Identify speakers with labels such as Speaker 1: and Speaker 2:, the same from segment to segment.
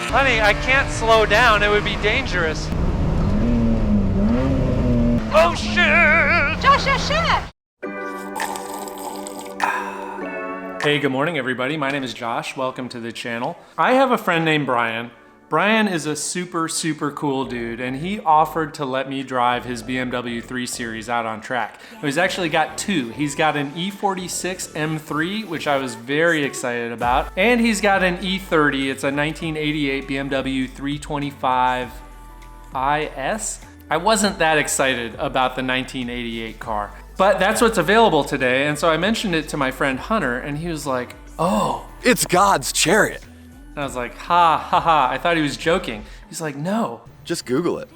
Speaker 1: Honey, I can't slow down. It would be dangerous. Oh shit!
Speaker 2: Josh, shit!
Speaker 1: Hey, good morning everybody. My name is Josh. Welcome to the channel. I have a friend named Brian. Brian is a super cool dude, and he offered to let me drive his BMW 3 Series out on track. He's actually got two. He's got an E46 M3, which I was very excited about, and he's got an E30. It's a 1988 BMW 325 IS. I wasn't that excited about the 1988 car, but that's what's available today, and so I mentioned it to my friend Hunter, and he was like, oh.
Speaker 3: It's God's Chariot.
Speaker 1: And I was like, ha. I thought he was joking. He's like, no.
Speaker 3: Just Google it.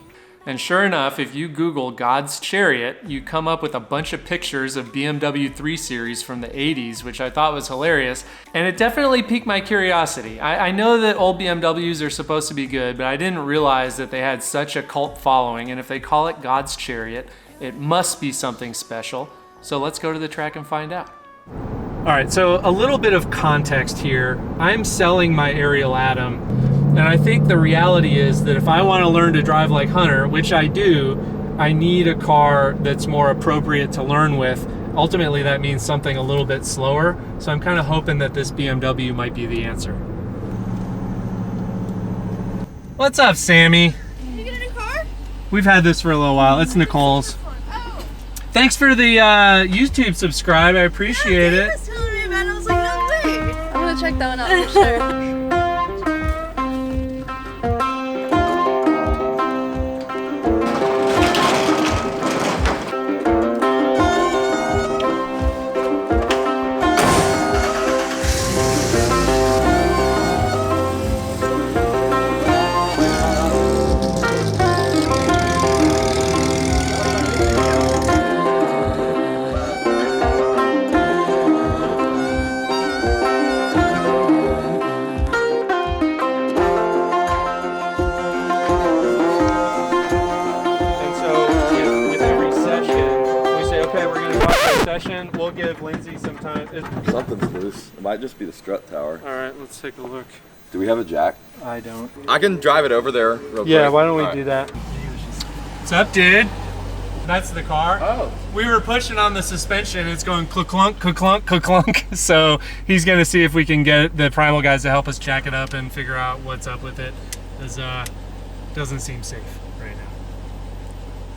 Speaker 1: And sure enough, if you Google God's Chariot, you come up with a bunch of pictures of BMW 3 Series from the 80s, which I thought was hilarious. And it definitely piqued my curiosity. I know that old BMWs are supposed to be good, but I didn't realize that they had such a cult following. And if they call it God's Chariot, it must be something special. So let's go to the track and find out. All right, so a little bit of context here. I'm selling my Ariel Atom, and I think the reality is that if I want to learn to drive like Hunter, which I do, I need a car that's more appropriate to learn with. Ultimately, that means something a little bit slower, so I'm kind of hoping that this BMW might be the answer. What's up, Sammy?
Speaker 2: Did you get a new car?
Speaker 1: We've had this for a little while. It's Nicole's.
Speaker 2: Oh.
Speaker 1: Thanks for the YouTube subscribe. I appreciate it.
Speaker 2: I was like, no way. I'm gonna check that one out for sure.
Speaker 1: We'll give Lindsay some time.
Speaker 3: Something's loose. It might just be the strut tower.
Speaker 1: All right, let's take a look.
Speaker 3: Do we have a jack?
Speaker 1: I don't.
Speaker 3: I can drive it over there real quick.
Speaker 1: Yeah, why don't we
Speaker 3: All
Speaker 1: do that? What's up, dude? That's the car.
Speaker 3: Oh.
Speaker 1: We were pushing on the suspension. It's going clunk, clunk, clunk. So he's gonna see if we can get the Primal guys to help us jack it up and figure out what's up with it. Because doesn't seem safe right now.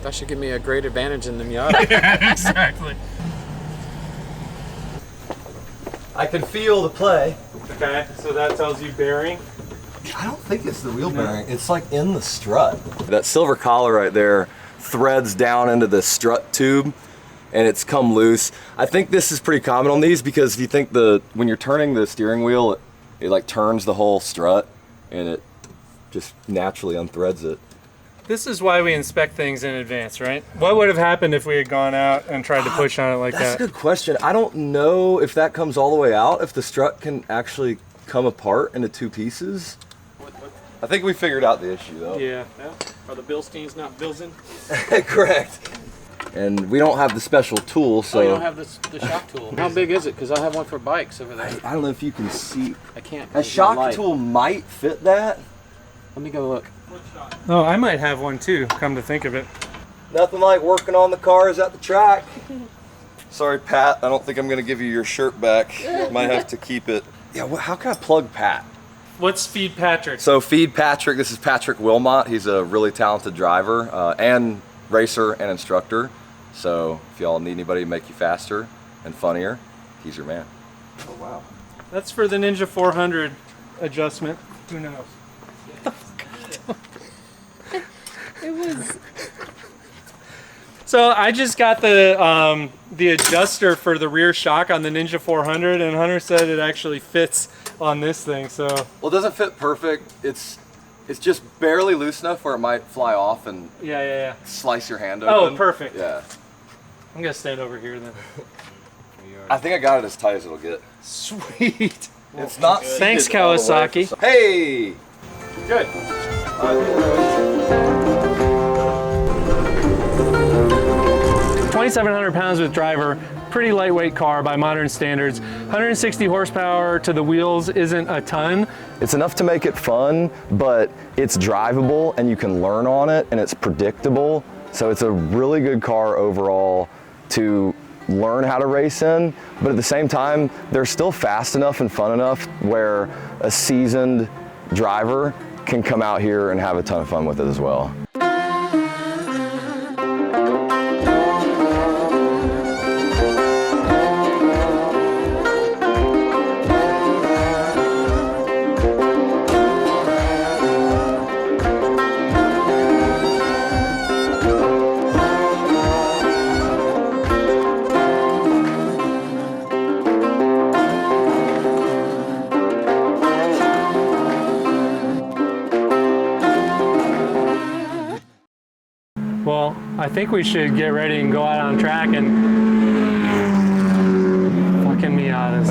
Speaker 4: That should give me a great advantage in the Miata.
Speaker 1: Yeah, exactly.
Speaker 5: I can feel the play.
Speaker 1: Okay, so that tells you bearing.
Speaker 5: I don't think it's the wheel bearing. It's like in the strut.
Speaker 3: That silver collar right there threads down into the strut tube and it's come loose. I think this is pretty common on these because if you think when you're turning the steering wheel, it like turns the whole strut and it just naturally unthreads it.
Speaker 1: This is why we inspect things in advance, right? What would have happened if we had gone out and tried to push on it like
Speaker 3: That's
Speaker 1: that?
Speaker 3: a good question. I don't know if that comes all the way out, if the strut can actually come apart into two pieces. I think we figured out the issue though.
Speaker 1: Yeah.
Speaker 4: Are the Bilsteins not Bilzing?
Speaker 3: Correct. And we don't have the special tool, so...
Speaker 4: Oh, you don't have the shock tool. How big is it? Because I have one for bikes over there.
Speaker 3: I don't know if you can see.
Speaker 4: I can't.
Speaker 3: A shock tool might fit that.
Speaker 4: Let me go look.
Speaker 1: Oh, I might have one too, come to think of it.
Speaker 3: Nothing like working on the cars at the track. Sorry, Pat. I don't think I'm going to give you your shirt back. Might have to keep it. Yeah, how can I plug Pat?
Speaker 1: What's Feed Patrick?
Speaker 3: So Feed Patrick, this is Patrick Wilmot. He's a really talented driver and racer and instructor. So if y'all need anybody to make you faster and funnier, he's your man.
Speaker 5: Oh, wow.
Speaker 1: That's for the Ninja 400 adjustment. Who knows?
Speaker 2: It was.
Speaker 1: So I just got the adjuster for the rear shock on the Ninja 400, and Hunter said it actually fits on this thing. So
Speaker 3: well, it doesn't fit perfect. It's just barely loose enough where it might fly off and
Speaker 1: yeah.
Speaker 3: slice your hand open.
Speaker 1: Oh, perfect.
Speaker 3: Yeah.
Speaker 1: I'm gonna stand over here then.
Speaker 3: I think I got it as tight as it'll get.
Speaker 1: Sweet.
Speaker 3: It's not.
Speaker 1: Thanks, Kawasaki.
Speaker 3: Hey.
Speaker 1: Good. 2,700 pounds with driver. pretty lightweight car by modern standards. 160 horsepower to the wheels isn't a ton.
Speaker 3: It's enough to make it fun, but it's drivable and you can learn on it and it's predictable. So it's a really good car overall to learn how to race in, but at the same time, they're still fast enough and fun enough where a seasoned driver can come out here and have a ton of fun with it as well.
Speaker 1: Well, I think we should get ready and go out on track and fucking Miatas.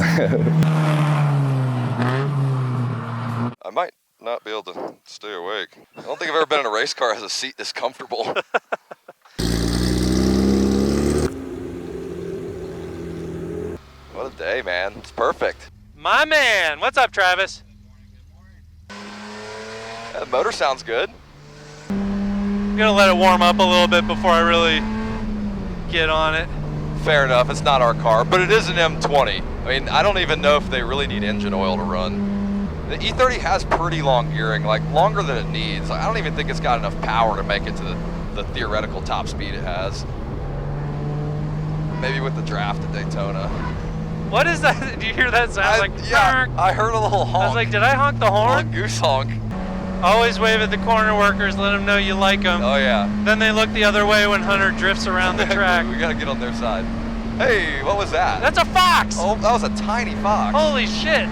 Speaker 3: I might not be able to stay awake. I don't think I've ever been in a race car that has a seat this comfortable. What a day, man. It's perfect.
Speaker 1: My man, what's up, Travis?
Speaker 3: Yeah, the motor sounds good.
Speaker 1: I'm gonna let it warm up a little bit before I really get on it.
Speaker 3: Fair enough, it's not our car, but it is an M20. I mean, I don't even know if they really need engine oil to run. The E30 has pretty long gearing, like longer than it needs. I don't even think it's got enough power to make it to the theoretical top speed it has. Maybe with the draft at Daytona.
Speaker 1: What is that? Do you hear that sound?
Speaker 3: Yeah, I heard a little honk.
Speaker 1: I was like, did I honk the
Speaker 3: a
Speaker 1: horn?
Speaker 3: goose honk.
Speaker 1: Always wave at the corner workers, let them know you like them.
Speaker 3: Oh yeah.
Speaker 1: Then they look the other way when Hunter drifts around the track.
Speaker 3: We gotta get on their side. Hey, what was that?
Speaker 1: That's a fox!
Speaker 3: Oh, that was a tiny fox.
Speaker 1: Holy shit!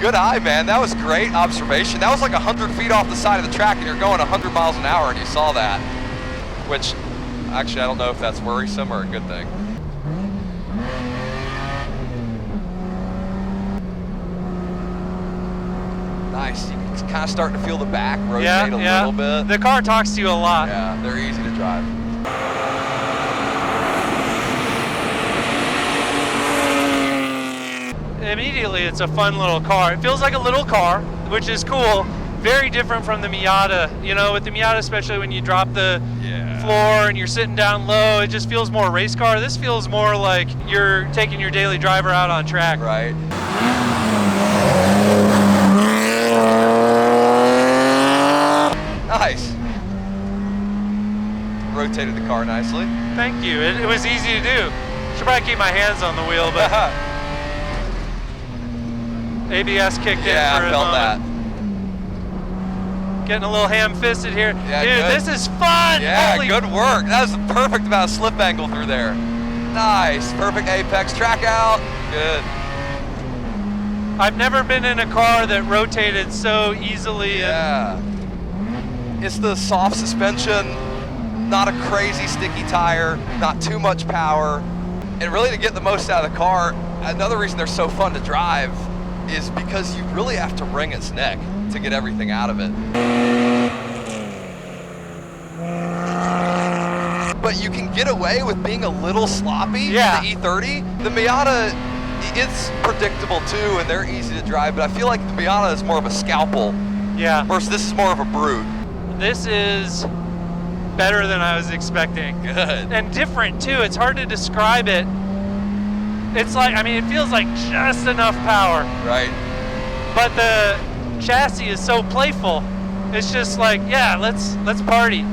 Speaker 3: Good eye, man. That was great observation. That was like 100 feet off the side of the track and you're going 100 miles an hour and you saw that. Which, actually, I don't know if that's worrisome or a good thing. Nice. You're kind of starting to feel the back rotate a little bit.
Speaker 1: The car talks to you a lot.
Speaker 3: Yeah, they're easy to drive.
Speaker 1: Immediately, it's a fun little car. It feels like a little car, which is cool. Very different from the Miata. You know, with the Miata, especially when you drop the floor and you're sitting down low, it just feels more race car. This feels more like you're taking your daily driver out on track.
Speaker 3: Right. Nice. Rotated the car nicely.
Speaker 1: Thank you. It was easy to do. Should probably keep my hands on the wheel, but ABS kicked in for a
Speaker 3: Yeah, I felt
Speaker 1: moment.
Speaker 3: that.
Speaker 1: Getting a little ham-fisted here.
Speaker 3: Yeah,
Speaker 1: dude,
Speaker 3: good.
Speaker 1: this is fun!
Speaker 3: Yeah,
Speaker 1: Holy
Speaker 3: good work. That was the perfect amount of slip angle through there. Nice. Perfect apex. Track out. Good.
Speaker 1: I've never been in a car that rotated so easily.
Speaker 3: Yeah. It's the soft suspension, not a crazy sticky tire, not too much power. And really to get the most out of the car, another reason they're so fun to drive is because you really have to wring its neck to get everything out of it. But you can get away with being a little sloppy in the E30. The Miata, it's predictable too, and they're easy to drive, but I feel like the Miata is more of a scalpel.
Speaker 1: Yeah.
Speaker 3: Versus this is more of a brute.
Speaker 1: This is better than I was expecting.
Speaker 3: Good.
Speaker 1: And different too. It's hard to describe it. It's like, I mean, it feels like just enough power.
Speaker 3: Right.
Speaker 1: But the chassis is so playful. It's just like, yeah, let's party.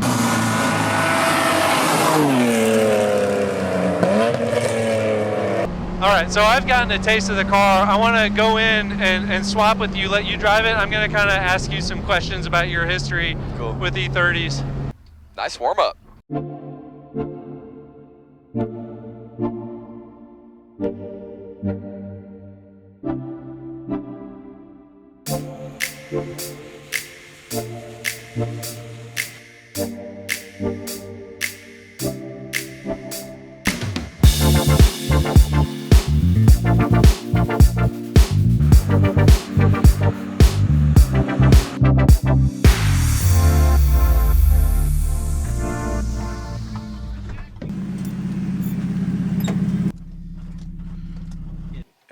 Speaker 1: All right, so I've gotten a taste of the car. I want to go in and swap with you, let you drive it. I'm going to kind of ask you some questions about your history with E30s.
Speaker 3: Nice warm up.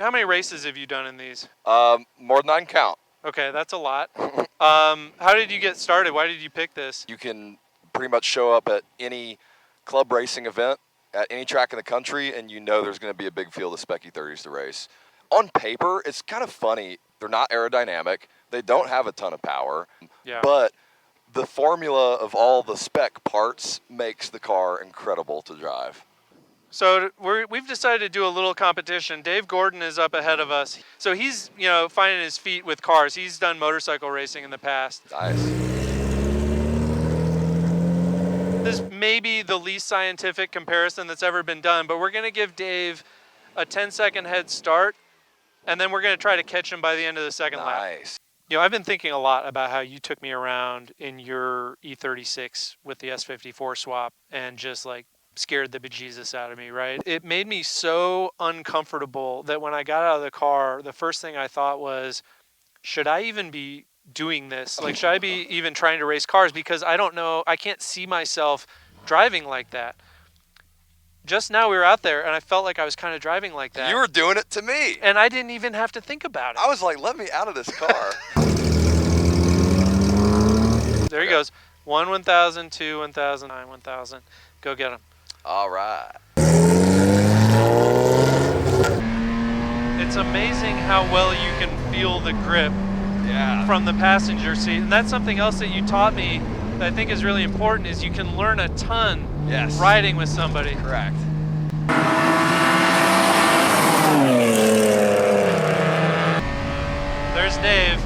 Speaker 1: how many races have you done in these?
Speaker 3: More than I can count.
Speaker 1: Okay, that's a lot. How did you get started? Why did you pick this?
Speaker 3: You can pretty much show up at any club racing event at any track in the country, and you know there's going to be a big field of Spec E30s to race. On paper, it's kind of funny. They're not aerodynamic. They don't have a ton of power.
Speaker 1: Yeah.
Speaker 3: But the formula of all the spec parts makes the car incredible to drive.
Speaker 1: So we've decided to do a little competition. Dave Gordon is up ahead of us. So he's, finding his feet with cars. He's done motorcycle racing in the past.
Speaker 3: Nice.
Speaker 1: This may be the least scientific comparison that's ever been done, but we're going to give Dave a 10-second head start, and then we're going to try to catch him by the end of the second lap.
Speaker 3: Nice.
Speaker 1: I've been thinking a lot about how you took me around in your E36 with the S54 swap and just like scared the bejesus out of me, right? It made me so uncomfortable that when I got out of the car, the first thing I thought was, should I even be doing this? Like, should I be even trying to race cars? Because I don't know, I can't see myself driving like that. Just now we were out there and I felt like I was kind of driving like that.
Speaker 3: You were doing it to me.
Speaker 1: And I didn't even have to think about it.
Speaker 3: I was like, let me out of this car.
Speaker 1: There he goes. 1 1000, 2 1000, 9 1000. Go get him.
Speaker 3: All right.
Speaker 1: It's amazing how well you can feel the grip
Speaker 3: Yeah.
Speaker 1: from the passenger seat. And that's something else that you taught me that I think is really important, is you can learn a ton
Speaker 3: Yes.
Speaker 1: riding with somebody.
Speaker 3: Correct.
Speaker 1: There's Dave.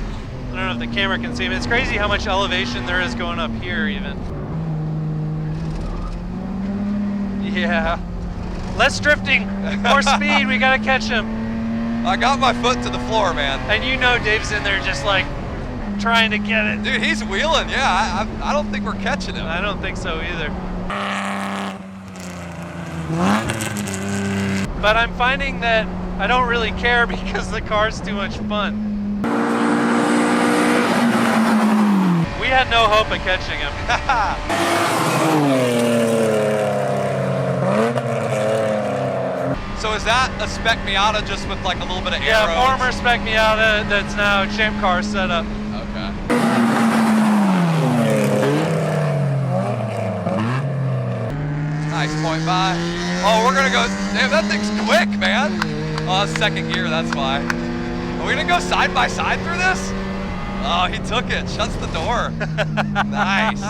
Speaker 1: I don't know if the camera can see him. It's crazy how much elevation there is going up here even. Yeah. Less drifting, more speed, we gotta catch him.
Speaker 3: I got my foot to the floor, man.
Speaker 1: And Dave's in there just like trying to get it.
Speaker 3: Dude, he's wheeling, yeah. I don't think we're catching him.
Speaker 1: I don't think so either. But I'm finding that I don't really care because the car's too much fun. We had no hope of catching him.
Speaker 3: So is that a Spec Miata just with like a little bit of aero?
Speaker 1: Yeah, former Spec Miata that's now Champ Car setup.
Speaker 3: Okay. Nice point by. Oh, we're gonna go. Damn, that thing's quick, man. Oh, that's second gear, that's why. Are we gonna go side by side through this? Oh, he took it. Shuts the door. Nice.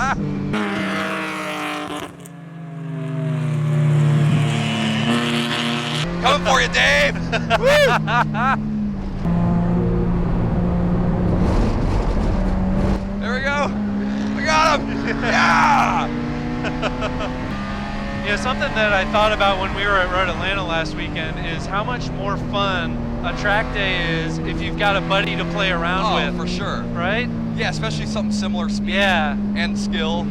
Speaker 3: Coming for you, Dave. Woo! There we go. We got him. Yeah.
Speaker 1: Something that I thought about when we were at Road Atlanta last weekend is how much more fun a track day is if you've got a buddy to play around with.
Speaker 3: Oh, for sure.
Speaker 1: Right?
Speaker 3: Yeah, especially something similar speed and skill.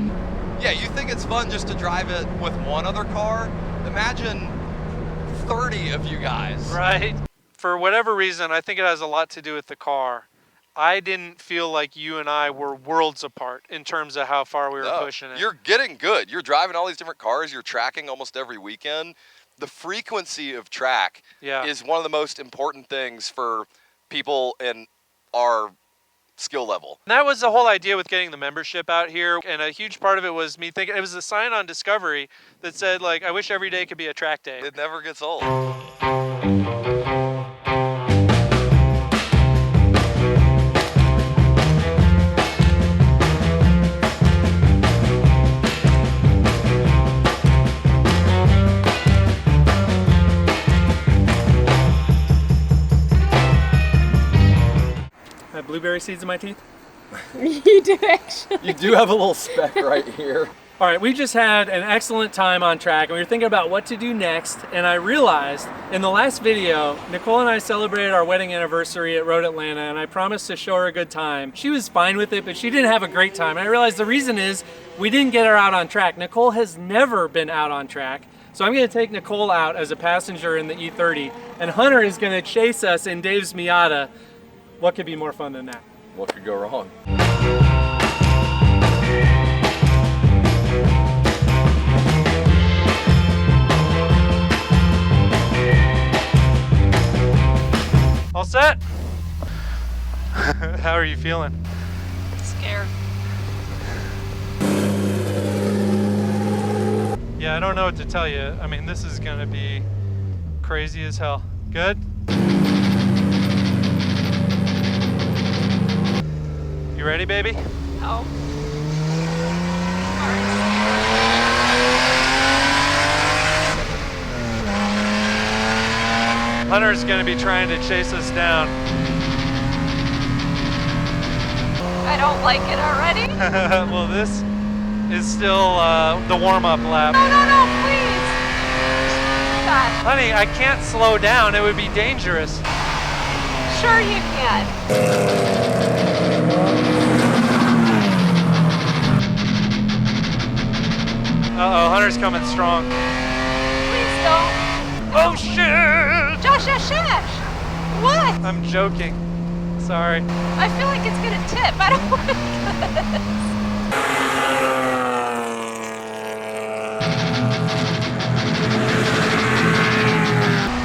Speaker 3: Yeah, you think it's fun just to drive it with one other car? Imagine 30 of you guys.
Speaker 1: Right. For whatever reason, I think it has a lot to do with the car. I didn't feel like you and I were worlds apart in terms of how far we were pushing it.
Speaker 3: You're getting good. You're driving all these different cars. You're tracking almost every weekend. The frequency of track is one of the most important things for people in our skill level.
Speaker 1: And that was the whole idea with getting the membership out here. And a huge part of it was me thinking, it was a sign on Discovery that said, like, I wish every day could be a track day.
Speaker 3: It never gets old.
Speaker 1: I have blueberry seeds in my teeth.
Speaker 2: You do actually.
Speaker 3: You do have a little speck right here.
Speaker 1: All right, we just had an excellent time on track and we were thinking about what to do next, and I realized in the last video, Nicole and I celebrated our wedding anniversary at Road Atlanta, and I promised to show her a good time. She was fine with it, but she didn't have a great time. And I realized the reason is we didn't get her out on track. Nicole has never been out on track. So I'm gonna take Nicole out as a passenger in the E30, and Hunter is gonna chase us in Dave's Miata. What could be more fun than that?
Speaker 3: What could go wrong?
Speaker 1: All set? How are you feeling?
Speaker 2: Scared.
Speaker 1: Yeah, I don't know what to tell you. I mean, this is gonna be crazy as hell. Good? You ready, baby?
Speaker 2: No.
Speaker 1: Hunter's gonna be trying to chase us down.
Speaker 2: I don't like it already.
Speaker 1: Well, this is still the warm-up lap.
Speaker 2: No, please. God.
Speaker 1: Honey, I can't slow down. It would be dangerous.
Speaker 2: Sure you can.
Speaker 1: Uh-oh, Hunter's coming strong.
Speaker 2: Please don't.
Speaker 1: Oh, shit!
Speaker 2: Josh. What?
Speaker 1: I'm joking. Sorry.
Speaker 2: I feel like it's gonna tip. I don't want this.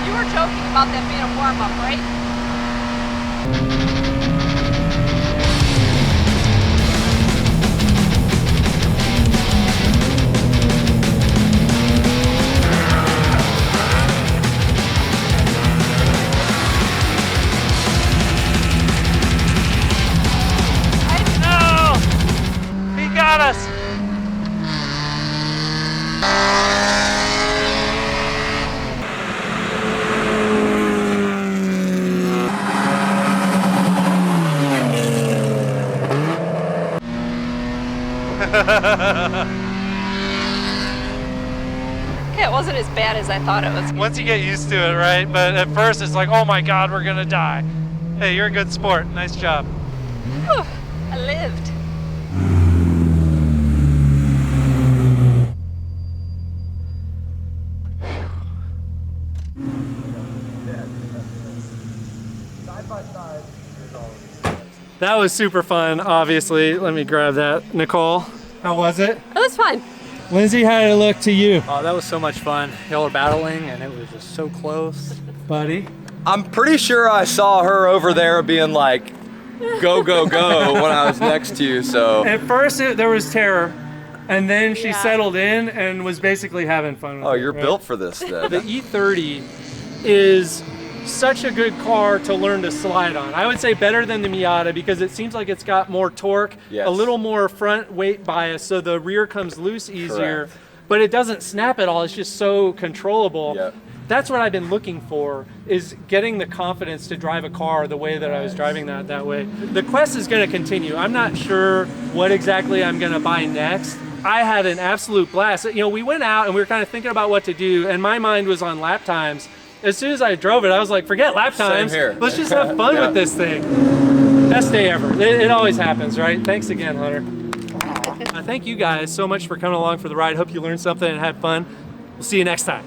Speaker 2: You were joking about that being a warm-up, right?
Speaker 1: Us.
Speaker 2: Okay, it wasn't as bad as I thought it was.
Speaker 1: Once you get used to it, right? But at first it's like, oh my God, we're gonna die. Hey, you're a good sport. Nice job.
Speaker 2: Whew, I lived.
Speaker 1: That was super fun, obviously. Let me grab that. Nicole, how was it?
Speaker 2: It was fun.
Speaker 1: Lindsay, how did it look to you?
Speaker 6: Oh, that was so much fun. Y'all were battling and it was just so close.
Speaker 1: Buddy?
Speaker 3: I'm pretty sure I saw her over there being like, go, go, go when I was next to you, so.
Speaker 1: At first there was terror, and then she
Speaker 2: Yeah.
Speaker 1: settled in and was basically having fun with
Speaker 3: Oh,
Speaker 1: it,
Speaker 3: you're
Speaker 1: right?
Speaker 3: built for this then.
Speaker 1: The E30 is such a good car to learn to slide on. I would say better than the Miata because it seems like it's got more torque,
Speaker 3: Yes.
Speaker 1: a little more front weight bias, so the rear comes loose easier,
Speaker 3: Correct.
Speaker 1: but it doesn't snap at all. It's just so controllable.
Speaker 3: Yep.
Speaker 1: That's what I've been looking for, is getting the confidence to drive a car the way that I was driving that way. The quest is going to continue. I'm not sure what exactly I'm going to buy next. I had an absolute blast. You know, we went out and we were kind of thinking about what to do, and my mind was on lap times. As soon as I drove it, I was like, forget lap times.
Speaker 3: here.
Speaker 1: Let's just have fun
Speaker 3: Yeah.
Speaker 1: with this thing. Best day ever. It always happens, right? Thanks again, Hunter. Thank you guys so much for coming along for the ride. Hope you learned something and had fun. We'll see you next time.